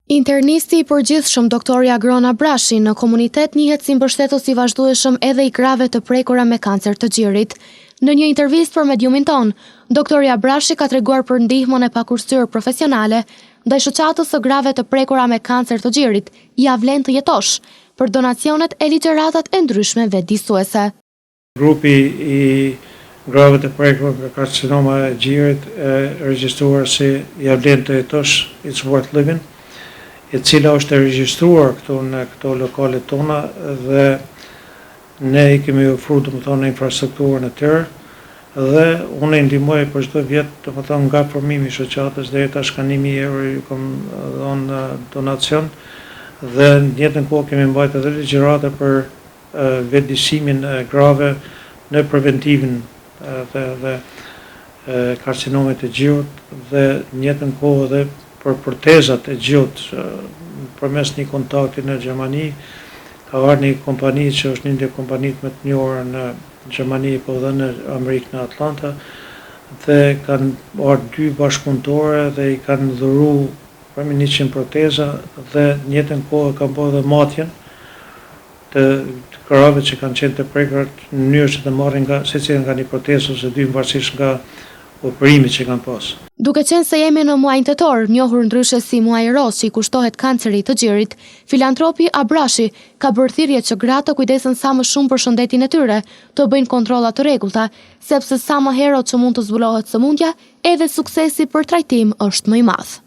Internisti i përgjithshëm doktori Agrona Abrashi në komunitet njihet si mbështetës i vazhdueshëm edhe i grave të prekura me kancer të gjirit. Në një intervistë për Mediumin ton, doktori Abrashi ka treguar për ndihmën e pakursyer profesionale ndaj shoqatës së grave të prekura me kancer të gjirit, ja vlen të jetosh, për donacionet e ligjëratat e ndryshme vetëdijsuese. Grupi i grave të prekur me karcinoma e gjirit e regjistruar si ja vlen të jetosh, it's worth living, e cila është e regjistruar këtu në këto lokale tona dhe ne i kemi ofruar domethënë infrastrukturën e tyre dhe unë i ndihmoj për çdo vit domethënë nga formimi i shoqatës deri tash kanë 1000 euro i kam dhënë donacion dhe në njëjtën kohë kemi mbajtur edhe ligjërata për vetëdijsimin e grave në preventivin dhe karcinomet e gjirit dhe në njëjtën kohë edhe për protezat e gjirit përmes një kontakti në Gjermani. Ka ardhur një kompani që është një ndër kompanitë më të njohura në Gjermani po dhe në Amerikën e Atlanta dhe kanë ardhur 2 bashkëpunëtorë dhe i kanë dhuruar përmi 100 proteza dhe në njëjtën kohë kanë bërë dhe matjen të grave që kanë qenë të prekur në mënyrë që të marrin secili nga një protezë ose dy varësisht nga operimi që kanë pas. Duke qenë se jemi në muajin tetor, njohur ndryshe si muaji roz që i kushtohet kancerit të gjirit, filantropi Abrashi ka bërë thirrje që gratë të kujdesen sa më shumë për shëndetin e tyre, të bëjnë kontrolla të rregullta, sepse sa më herët që mund të zbulohet sëmundja, edhe suksesi për trajtim është më i madh.